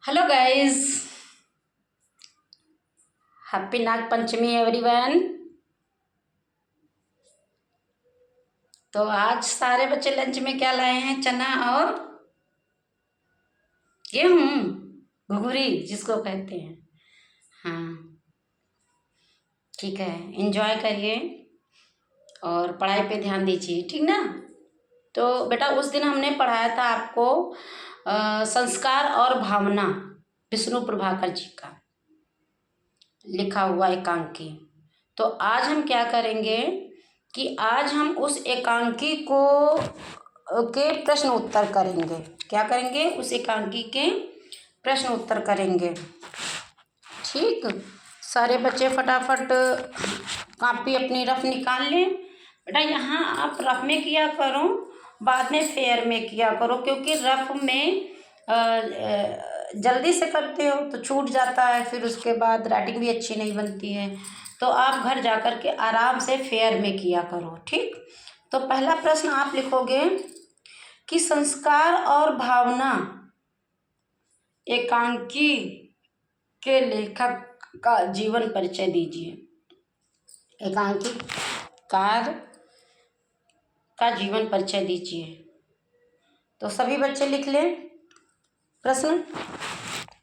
Hello guys, happy Nag Panchami everyone. तो आज सारे बच्चे लंच में क्या लाए हैं? चना और गेहूँ, घुघरी जिसको कहते हैं। हाँ, ठीक है, एंजॉय करिए और पढ़ाई पे ध्यान दीजिए, ठीक ना। तो बेटा उस दिन हमने पढ़ाया था आपको संस्कार और भावना, विष्णु प्रभाकर जी का लिखा हुआ एकांकी। तो आज हम क्या करेंगे कि आज हम उस एकांकी को के प्रश्न उत्तर करेंगे। क्या करेंगे? उस एकांकी के प्रश्न उत्तर करेंगे। ठीक, सारे बच्चे फटाफट कॉपी अपनी रफ निकाल लें। बेटा यहाँ आप रफ में किया करो, बाद में फेयर में किया करो, क्योंकि रफ में जल्दी से करते हो तो छूट जाता है, फिर उसके बाद राइटिंग भी अच्छी नहीं बनती है। तो आप घर जा कर के आराम से फेयर में किया करो, ठीक। तो पहला प्रश्न आप लिखोगे कि संस्कार और भावना एकांकी के लेखक का जीवन परिचय दीजिए। एकांकी कार का जीवन परिचय दीजिए। तो सभी बच्चे लिख लें प्रश्न,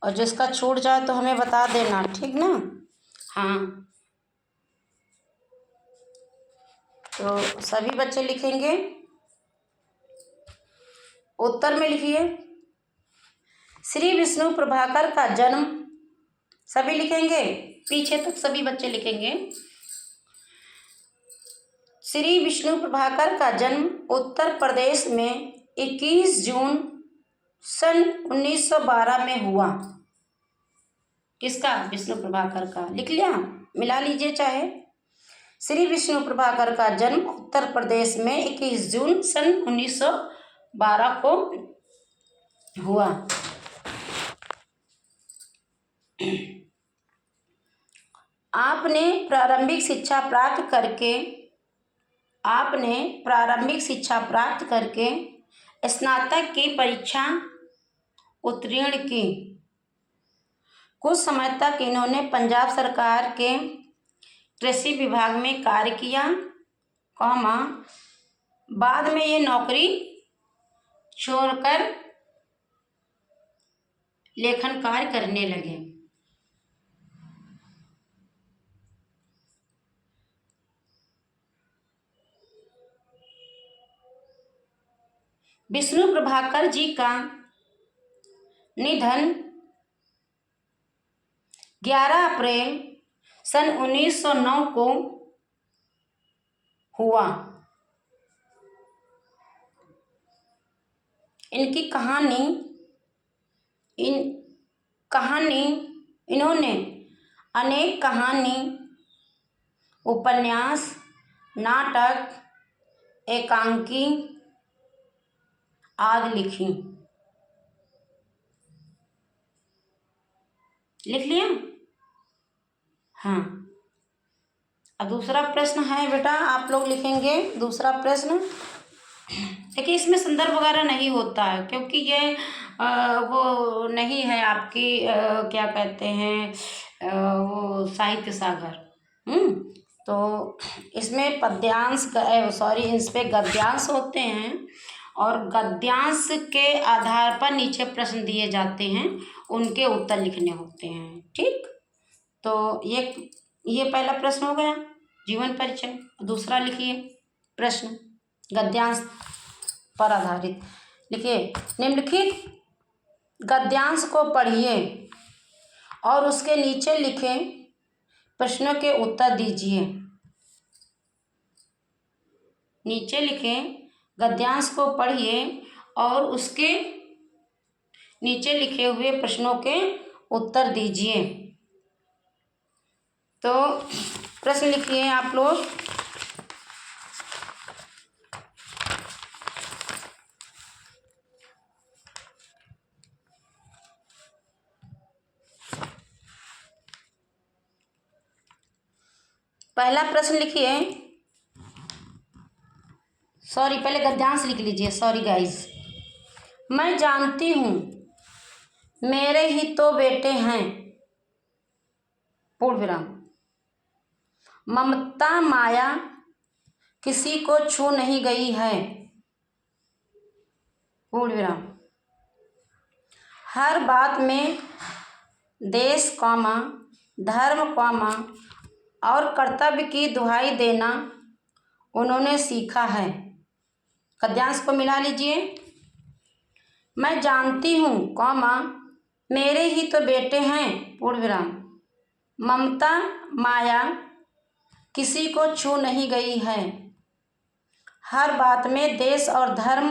और जिसका छूट जाए तो हमें बता देना, ठीक ना। हाँ, तो सभी बच्चे लिखेंगे। उत्तर में लिखिए श्री विष्णु प्रभाकर का जन्म, सभी लिखेंगे, पीछे तक सभी बच्चे लिखेंगे। श्री विष्णु प्रभाकर का जन्म उत्तर प्रदेश में 21 जून सन 1912 में हुआ। किसका? विष्णु प्रभाकर का। लिख लिया, मिला लीजिए चाहे। श्री विष्णु प्रभाकर का जन्म उत्तर प्रदेश में 21 जून सन 1912 को हुआ। आपने प्रारंभिक शिक्षा प्राप्त करके स्नातक की परीक्षा उत्तीर्ण की। कुछ समय तक इन्होंने पंजाब सरकार के कृषि विभाग में कार्य किया, बाद में ये नौकरी छोड़कर लेखन कार्य करने लगे। विष्णु प्रभाकर जी का निधन 11 अप्रैल सन 1909 को हुआ। इनकी इन्होंने अनेक कहानी, उपन्यास, नाटक, एकांकी आदि लिखी। लिख लिया? हाँ, अब दूसरा प्रश्न है बेटा, आप लोग लिखेंगे दूसरा प्रश्न। देखिए इसमें संदर्भ वगैरह नहीं होता है, क्योंकि ये वो नहीं है आपकी क्या कहते हैं वो साहित्य सागर। तो इसमें पद्यांश इस पे गद्यांश होते हैं, और गद्यांश के आधार पर नीचे प्रश्न दिए जाते हैं, उनके उत्तर लिखने होते हैं, ठीक। तो ये पहला प्रश्न हो गया, जीवन परिचय। दूसरा लिखिए प्रश्न गद्यांश पर आधारित। लिखिए निम्नलिखित गद्यांश को पढ़िए और उसके नीचे लिखे प्रश्नों के उत्तर दीजिए। नीचे लिखे गद्यांश को पढ़िए और उसके नीचे लिखे हुए प्रश्नों के उत्तर दीजिए। तो प्रश्न लिखिए आप लोग। पहला प्रश्न लिखिए, पहले गद्यांश लिख लीजिए। सॉरी गाइस, मैं जानती हूँ मेरे ही तो बेटे हैं, पूर्ण विराम। ममता माया किसी को छू नहीं गई है, पूर्ण विराम। हर बात में देश कौमा धर्म कौमा और कर्तव्य की दुहाई देना उन्होंने सीखा है। गद्यांश को मिला लीजिए। मैं जानती हूँ कौमा मेरे ही तो बेटे हैं, पूर्ण विराम। ममता माया किसी को छू नहीं गई है, हर बात में देश और धर्म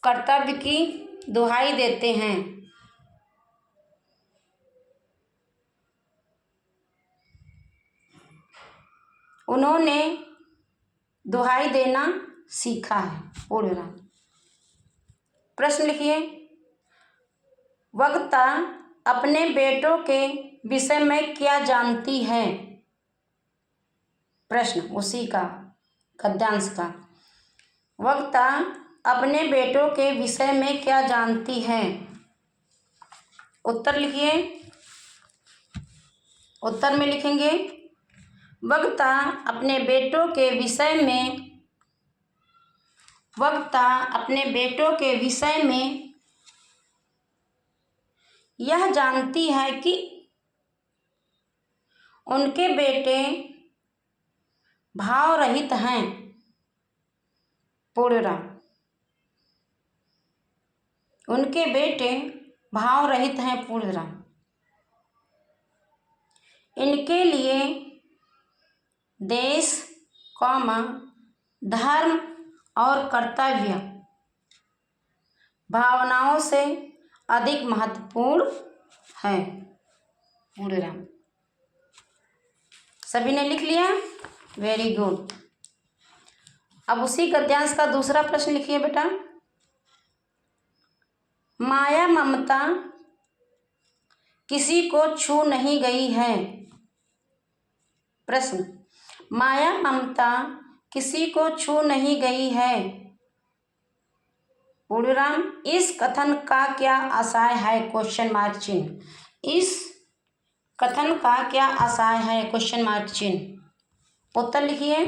कर्तव्य की दुहाई देते हैं। उन्होंने दुहाई देना सीखा है, पूर्ण विराम। प्रश्न लिखिए। वक्ता अपने बेटों के विषय में क्या जानती है? प्रश्न उसी का, गद्यांश का। वक्ता अपने बेटों के विषय में क्या जानती है? उत्तर लिखिए। उत्तर में लिखेंगे वक्ता अपने बेटों के विषय में, वक्ता अपने बेटों के विषय में यह जानती है कि उनके बेटे भाव रहित हैं, पूर्ण विराम। उनके बेटे भाव रहित हैं, पूर्ण विराम। इनके लिए देश कौमा धर्म और कर्तव्य भावनाओं से अधिक महत्वपूर्ण है, पूर्ण विराम। सभी ने लिख लिया? Very good. अब उसी गद्यांश का दूसरा प्रश्न लिखिए बेटा। माया ममता किसी को छू नहीं गई है। प्रश्न माया ममता किसी को छू नहीं गई है, पूर्ण विराम। इस कथन का क्या आशय है? क्वेश्चन मार्क चिन्ह। इस कथन का क्या आशय है? क्वेश्चन मार्क चिन्ह। उत्तर लिखिए।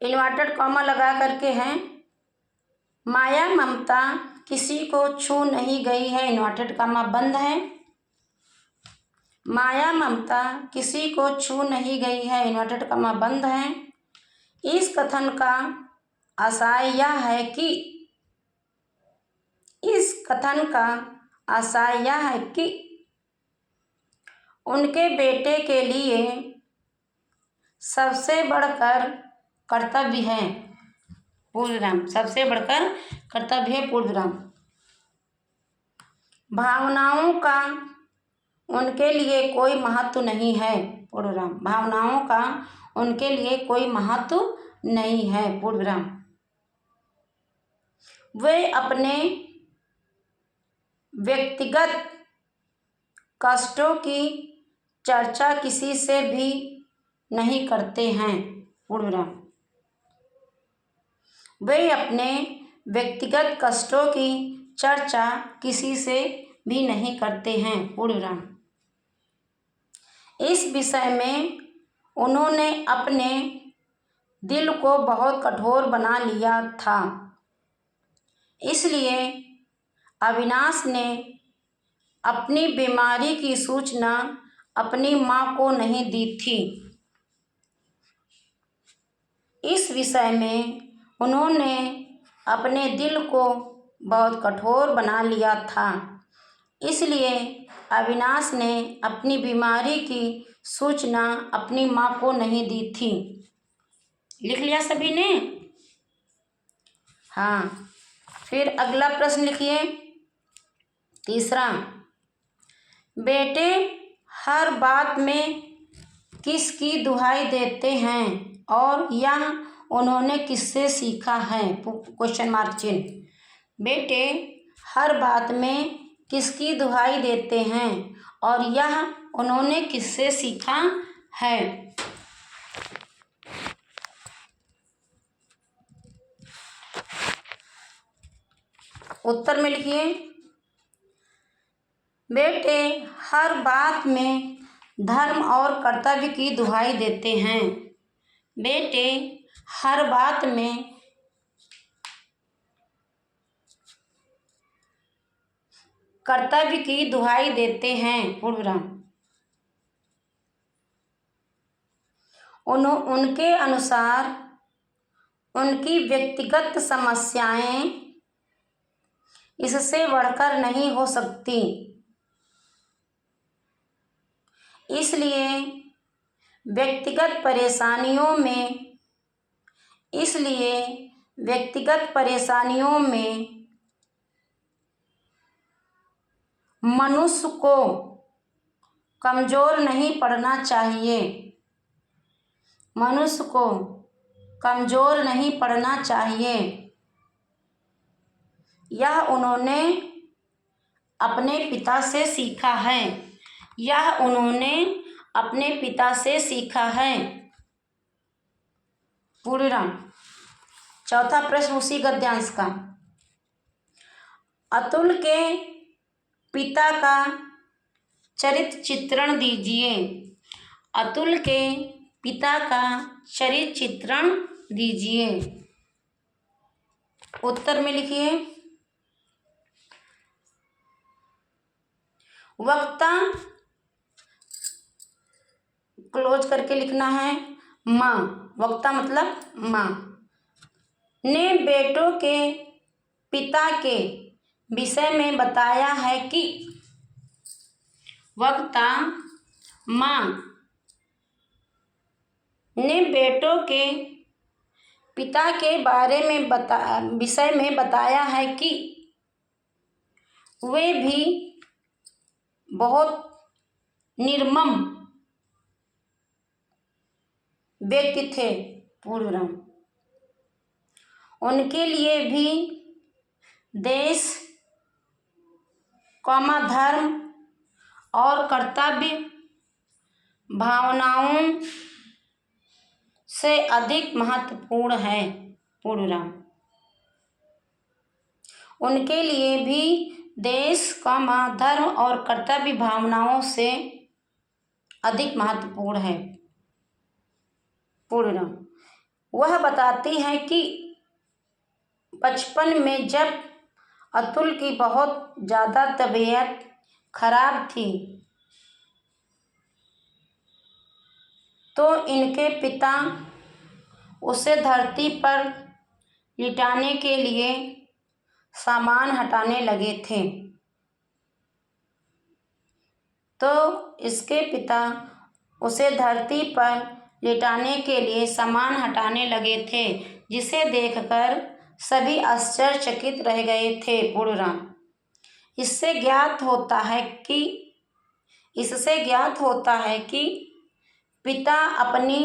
इन्वर्टेड कॉमा लगा करके हैं। माया ममता किसी को छू नहीं गई है, इन्वर्टेड कॉमा बंद है। माया ममता किसी को छू नहीं गई है, इन्वर्टेड कॉमा बंद है। इस कथन का आशय यह है कि, इस कथन का आशय यह है कि उनके बेटे के लिए सबसे बढ़कर कर्तव्य है, पूर्ण विराम। सबसे बढ़कर कर्तव्य है, पूर्ण विराम। भावनाओं का उनके लिए कोई महत्व नहीं है, पूर्ण विराम। भावनाओं का उनके लिए कोई महत्व नहीं है, पूर्ण विराम। वे अपने व्यक्तिगत कष्टों की चर्चा किसी से भी नहीं करते हैं, पूर्ण विराम। वे अपने व्यक्तिगत कष्टों की चर्चा किसी से भी नहीं करते हैं, पूर्ण विराम। इस विषय में उन्होंने अपने दिल को बहुत कठोर बना लिया था, इसलिए अविनाश ने अपनी बीमारी की सूचना अपनी माँ को नहीं दी थी। इस विषय में उन्होंने अपने दिल को बहुत कठोर बना लिया था, इसलिए अविनाश ने अपनी बीमारी की सूचना अपनी माँ को नहीं दी थी। लिख लिया सभी ने? हाँ। फिर अगला प्रश्न लिखिए, तीसरा। बेटे हर बात में किसकी दुहाई देते हैं और यह उन्होंने किससे सीखा है? क्वेश्चन मार्क चिन्ह। बेटे हर बात में किसकी दुहाई देते हैं और यह उन्होंने किससे सीखा है? उत्तर में लिखिए, बेटे हर बात में धर्म और कर्तव्य की दुहाई देते हैं। बेटे हर बात में कर्तव्य की दुहाई देते हैं। पूर्ण विराम। उनके अनुसार उनकी व्यक्तिगत समस्याएं इससे बढ़कर नहीं हो सकती, इसलिए व्यक्तिगत परेशानियों में मनुष्य को कमजोर नहीं पड़ना चाहिए। मनुष्य को कमजोर नहीं पड़ना चाहिए। यह उन्होंने अपने पिता से सीखा है। यह उन्होंने अपने पिता से सीखा है। पूर्ण विराम। चौथा प्रश्न उसी गद्यांश का। अतुल के पिता का चरित्र चित्रण दीजिए। अतुल के पिता का चरित्र चित्रण दीजिए। उत्तर में लिखिए, वक्ता क्लोज करके लिखना है माँ। वक्ता मतलब माँ ने बेटों के पिता के विषय में बताया है कि वक्ता माँ ने बेटों के पिता के बारे में विषय में बताया है कि वे भी बहुत निर्मम व्यक्ति थे। पूर्ण विराम। उनके लिए भी देश, धर्म और कर्तव्य भावनाओं से अधिक महत्वपूर्ण है। पूर्ण विराम। उनके लिए भी देश, धर्म और कर्तव्य भावनाओं से अधिक महत्वपूर्ण है। पूर्ण विराम। वह बताती है कि बचपन में जब अतुल की बहुत ज़्यादा तबीयत खराब थी तो इनके पिता उसे धरती पर लिटाने के लिए सामान हटाने लगे थे। तो इसके पिता उसे धरती पर लिटाने के लिए सामान हटाने लगे थे, जिसे देखकर सभी आश्चर्यचकित रह गए थे। पूर्ण विराम। इससे ज्ञात होता है कि पिता अपनी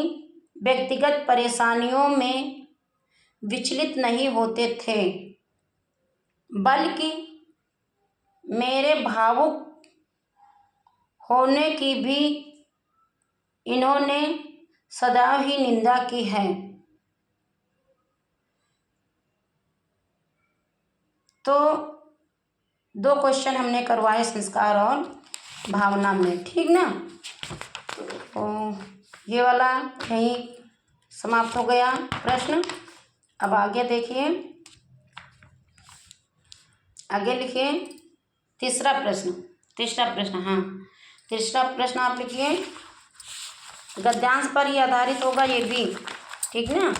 व्यक्तिगत परेशानियों में विचलित नहीं होते थे, बल्कि मेरे भावुक होने की भी इन्होंने सदैव ही निंदा की है। तो 2 क्वेश्चन हमने करवाए संस्कार और भावना में, ठीक ना। तो ये वाला यहीं समाप्त हो गया प्रश्न। अब आगे देखिए, आगे लिखिए तीसरा प्रश्न। हाँ, तीसरा प्रश्न आप लिखिए। गद्यांश पर ही आधारित होगा ये भी, ठीक ना।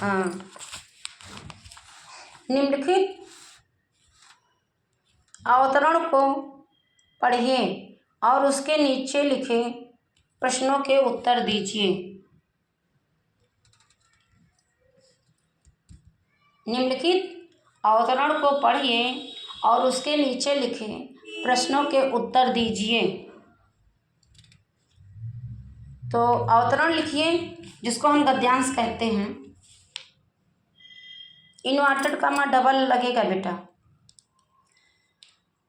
हाँ, निम्नलिखित अवतरण को पढ़िए और उसके नीचे लिखे प्रश्नों के उत्तर दीजिए। निम्नलिखित अवतरण को पढ़िए और उसके नीचे लिखे प्रश्नों के उत्तर दीजिए। तो अवतरण लिखिए, जिसको हम गद्यांश कहते हैं। इन्वर्टेड कॉमा डबल लगेगा बेटा।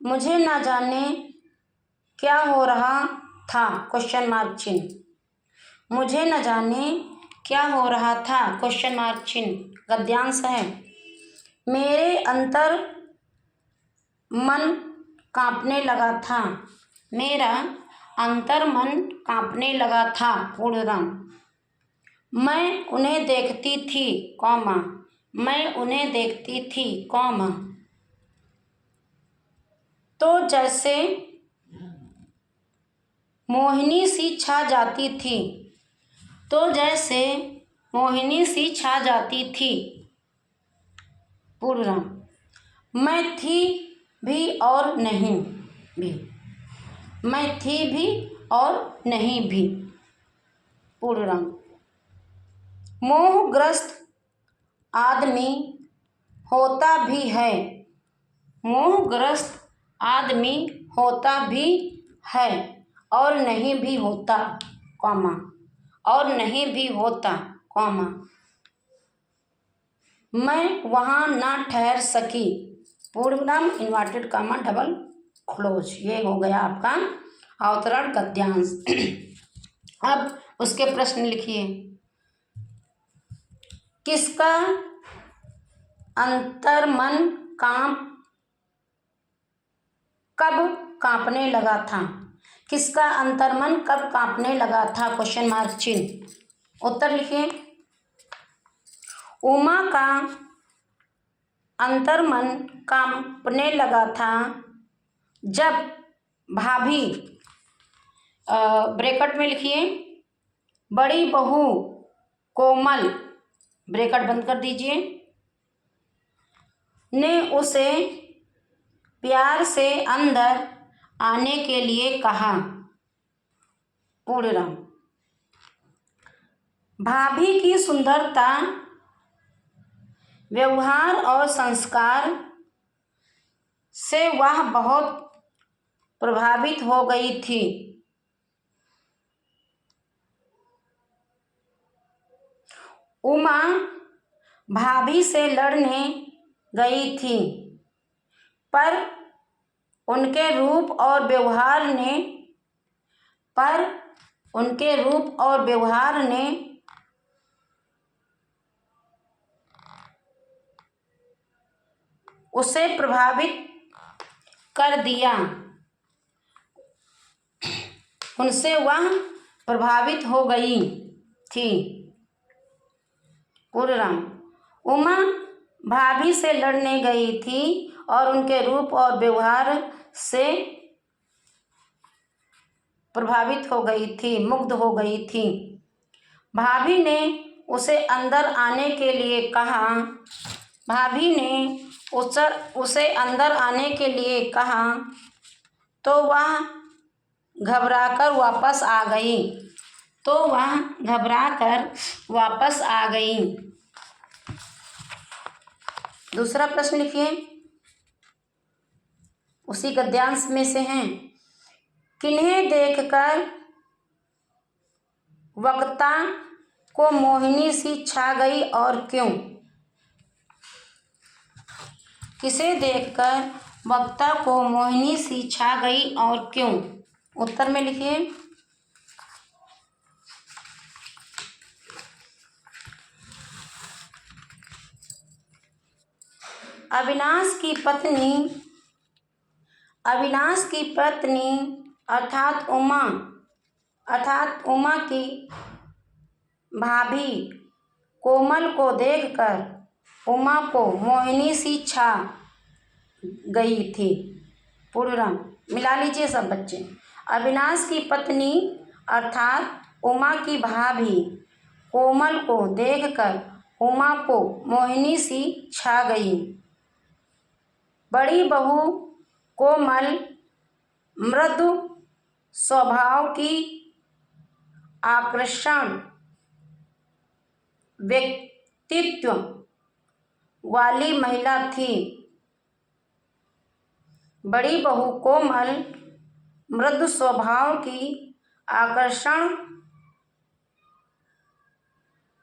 मुझे ना जाने क्या हो रहा था, क्वेश्चन मार्क चिन्ह। मुझे न जाने क्या हो रहा था, क्वेश्चन मार्क चिन्ह गद्यांश है। मेरे अंतर मन कांपने लगा था। मेरा अंतर्मन कांपने लगा था। पूर्णविराम। मैं उन्हें देखती थी, कौमा, मैं उन्हें देखती थी, कौमा, तो जैसे मोहिनी सी छा जाती थी, तो जैसे मोहिनी सी छा जाती थी। पूर्णविराम। मैं थी भी और नहीं भी, मैं थी भी और नहीं भी। पूर्णविराम। मोहग्रस्त आदमी होता भी है, मोहग्रस्त आदमी होता भी है और नहीं भी होता, कौमा, और नहीं भी होता, कौमा, मैं वहाँ ना ठहर सकी। पूर्णविराम इन्वर्टेड कॉमा डबल क्लोज। ये हो गया आपका अवतरण गद्यांश। अब उसके प्रश्न लिखिए। किसका अंतर्मन कब कांपने लगा था? किसका अंतर्मन कब कांपने लगा था? क्वेश्चन मार्क चिन्ह। उत्तर लिखिए। उमा का अंतर्मन कांपने लगा था जब भाभी, ब्रैकेट में लिखिए, बड़ी बहू कोमल, ब्रैकेट बंद कर दीजिए, ने उसे प्यार से अंदर आने के लिए कहा। पूर्णविराम। भाभी की सुंदरता, व्यवहार और संस्कार से वह बहुत प्रभावित हो गई थी। उमा भाभी से लड़ने गई थी, पर उनके रूप और व्यवहार ने उसे प्रभावित कर दिया। उनसे वह प्रभावित हो गई थी। पूर्णविराम। उमा भाभी से लड़ने गई थी और उनके रूप और व्यवहार से प्रभावित हो गई थी, मुग्ध हो गई थी। भाभी ने उसे अंदर आने के लिए कहा। भाभी ने उसे अंदर आने के लिए कहा तो वह घबराकर वापस आ गई। दूसरा प्रश्न लिखिए, उसी गद्यांश में से हैं। किन्हें देखकर वक्ता को मोहिनी सी छा गई और क्यों? किसे देखकर वक्ता को मोहिनी सी छा गई और क्यों? उत्तर में लिखिए। अविनाश की पत्नी अर्थात उमा की भाभी कोमल को देखकर उमा को मोहिनी सी छा गई थी। पूर्णविराम। मिला लीजिए सब बच्चे। अविनाश की पत्नी अर्थात उमा की भाभी कोमल को देखकर उमा को मोहिनी सी छा गई। बड़ी बहू कोमल मृदु स्वभाव की आकर्षण व्यक्तित्व वाली महिला थी। बड़ी बहू कोमल मृदु स्वभाव की आकर्षण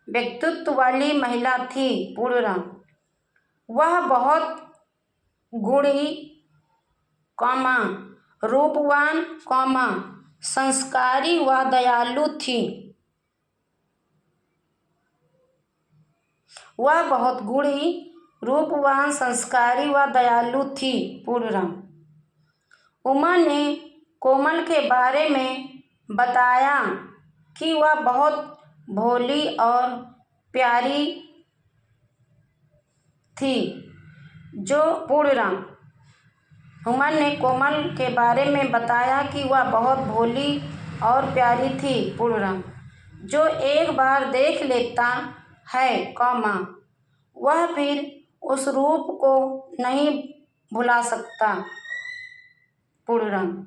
व्यक्तित्व वाली महिला थी। पूर्णविराम। वह बहुत गुणी, रूपवान, संस्कारी व दयालु थी। वह बहुत गुणी, रूपवान, संस्कारी व दयालु थी। पूर्णविराम। उमा ने कोमल के बारे में बताया कि वह बहुत भोली और प्यारी थी। जो पूर्णराम उमा ने कोमल के बारे में बताया कि वह बहुत भोली और प्यारी थी। पूर्णराम जो एक बार देख लेता है, वह फिर उस रूप को नहीं भुला सकता। पूर्णराम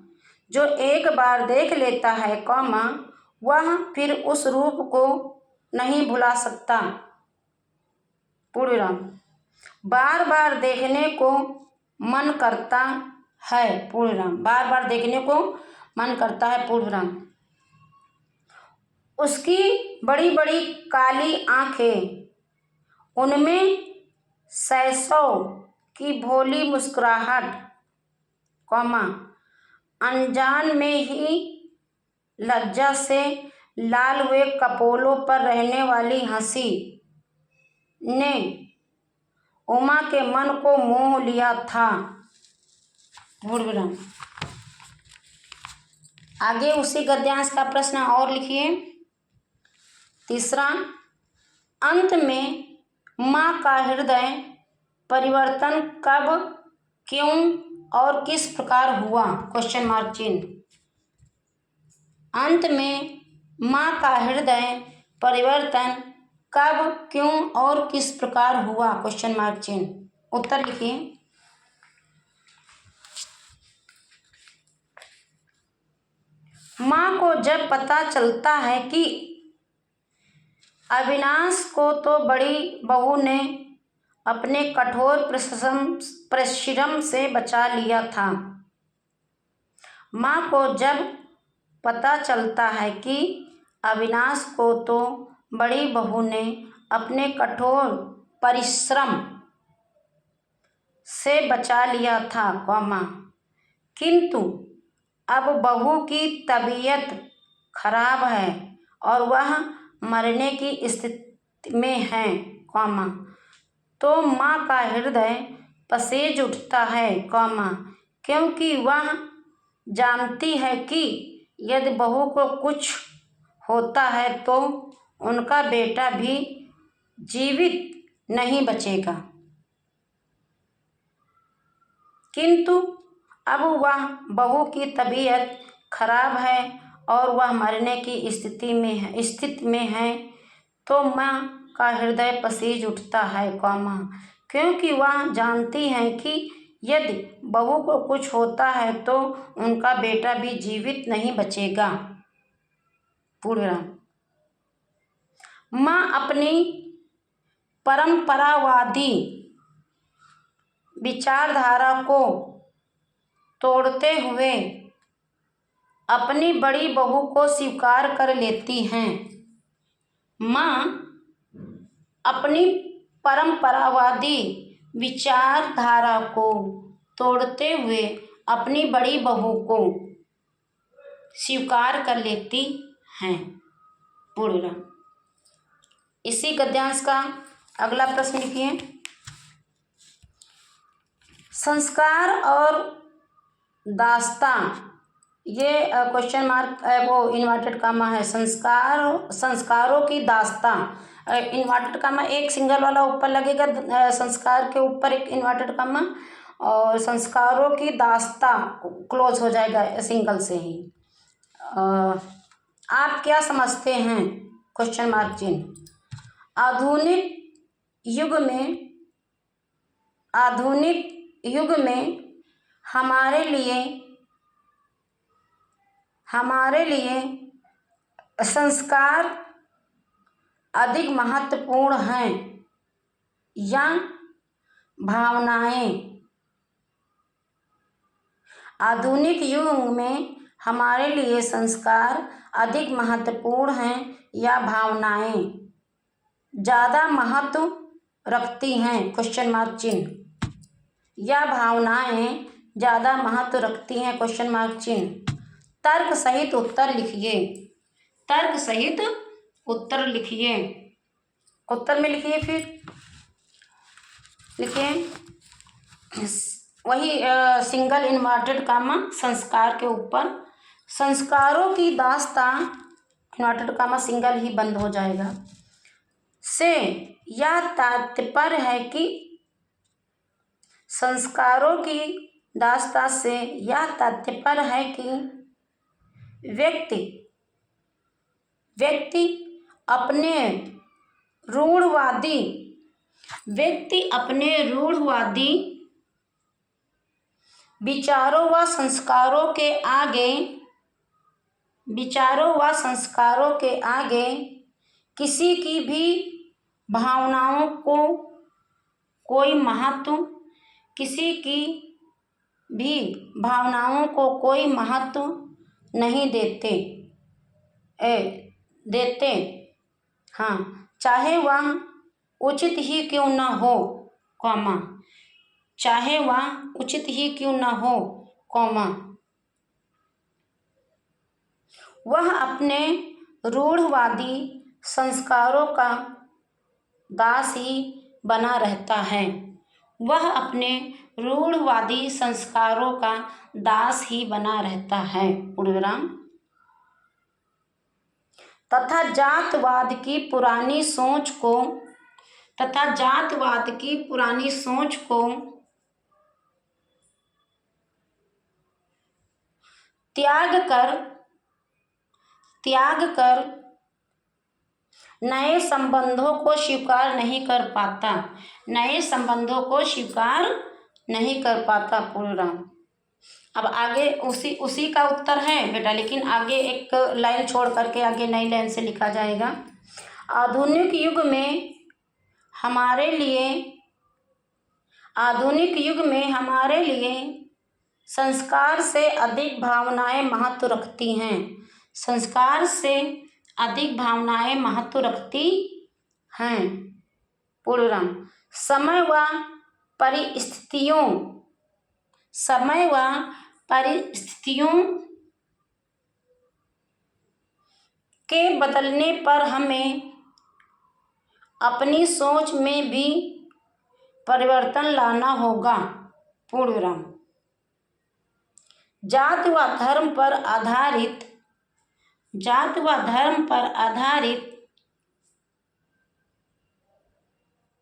जो एक बार देख लेता है, वह फिर उस रूप को नहीं भुला सकता। पूर्णराम बार बार देखने को मन करता है। पूर्णराम बार बार देखने को मन करता है। पूर्णराम उसकी बड़ी बड़ी काली आंखें, उनमें शैशव की भोली मुस्कुराहट, अनजान में ही लज्जा से लाल हुए कपोलों पर रहने वाली हंसी ने उमा के मन को मोह लिया था। पूर्णराम आगे उसी गद्यांश का प्रश्न और लिखिए। तीसरा, अंत में माँ का हृदय परिवर्तन कब, क्यों और किस प्रकार हुआ? क्वेश्चन मार्क चिन्ह। अंत में माँ का हृदय परिवर्तन कब, क्यों और किस प्रकार हुआ? क्वेश्चन मार्क चिन्ह। उत्तर लिखिए। माँ को जब पता चलता है कि अविनाश को तो बड़ी बहू ने अपने कठोर परिश्रम से बचा लिया था। माँ को जब पता चलता है कि अविनाश को तो बड़ी बहू ने अपने कठोर परिश्रम से बचा लिया था, किंतु अब बहू की तबीयत खराब है और वह मरने की स्थिति में है, तो माँ का हृदय पसेज उठता है, क्योंकि वह जानती है कि यदि बहू को कुछ होता है तो उनका बेटा भी जीवित नहीं बचेगा। किंतु अब वह बहू की तबीयत खराब है और वह मरने की स्थिति में है, तो माँ का हृदय पसीज उठता है, क्योंकि वह जानती है कि यदि बहू को कुछ होता है तो उनका बेटा भी जीवित नहीं बचेगा। पूर्णराम माँ अपनी परंपरावादी विचारधारा को तोड़ते हुए अपनी बड़ी बहू को स्वीकार कर लेती हैं। माँ अपनी परंपरावादी विचारधारा को तोड़ते हुए अपनी बड़ी बहू को स्वीकार कर लेती हैं। पूर्णराम इसी गद्यांश का अगला प्रश्न लिखिए। संस्कार और दास्तां, ये क्वेश्चन मार्क वो इन्वर्टेड कामा है। संस्कारों की दास्तां, इन्वर्टेड कामा एक सिंगल वाला ऊपर लगेगा, संस्कार के ऊपर एक इन्वर्टेड कामा, और संस्कारों की दास्तां क्लोज हो जाएगा सिंगल से ही। आप क्या समझते हैं? क्वेश्चन मार्क चिन्ह। आधुनिक युग में हमारे लिए संस्कार अधिक महत्वपूर्ण हैं या भावनाएं? आधुनिक युग में हमारे लिए संस्कार अधिक महत्वपूर्ण हैं या भावनाएं ज़्यादा महत्व रखती हैं? क्वेश्चन मार्क चिन्ह। या भावनाएं ज़्यादा महत्व रखती हैं? क्वेश्चन मार्क चिन्ह। तर्क सहित उत्तर लिखिए। तर्क सहित उत्तर लिखिए। उत्तर में लिखिए, फिर लिखिए वही सिंगल इन्वर्टेड कामा संस्कार के ऊपर संस्कारों की दास्तां इन्वर्टेड कामा सिंगल ही बंद हो जाएगा से यह तात्पर्य है कि संस्कारों की दास्तां से यह तात्पर्य है कि व्यक्ति अपने रूढ़वादी विचारों व संस्कारों के आगे किसी की भी भावनाओं को कोई महत्व नहीं देते हाँ, चाहे वह उचित ही क्यों न हो वह अपने रूढ़वादी संस्कारों का दास ही बना रहता है पूर्णविराम। तथा जातवाद की पुरानी सोच को त्याग कर नए संबंधों को स्वीकार नहीं कर पाता पूर्णविराम। अब आगे उसी का उत्तर है बेटा, लेकिन आगे एक लाइन छोड़ करके आगे नई लाइन से लिखा जाएगा। आधुनिक युग में हमारे लिए संस्कार से अधिक भावनाएं महत्व रखती हैं पूर्णविराम। समय व परिस्थितियों के बदलने पर हमें अपनी सोच में भी परिवर्तन लाना होगा पूर्णविराम। जात व धर्म पर आधारित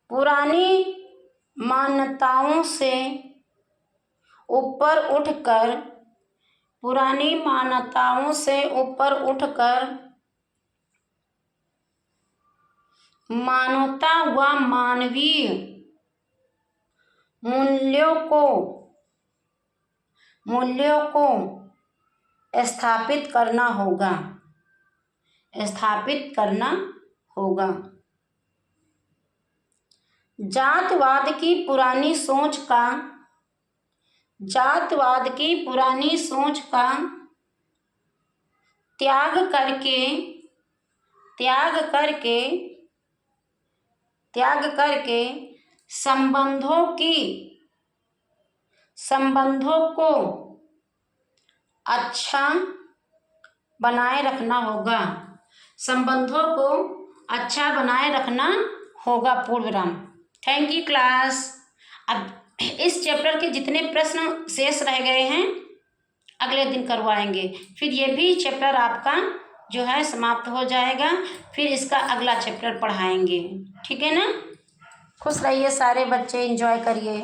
पुरानी मान्यताओं से ऊपर उठकर मानवता व मानवीय मूल्यों को स्थापित करना होगा। जातवाद की पुरानी सोच का त्याग करके संबंधों को अच्छा बनाए रखना होगा पूर्णविराम। Thank you class. अब इस चैप्टर के जितने प्रश्न शेष रह गए हैं अगले दिन करवाएंगे, फिर ये भी चैप्टर आपका जो है समाप्त हो जाएगा, फिर इसका अगला चैप्टर पढ़ाएंगे। ठीक है ना। खुश रहिए सारे बच्चे, एंजॉय करिए।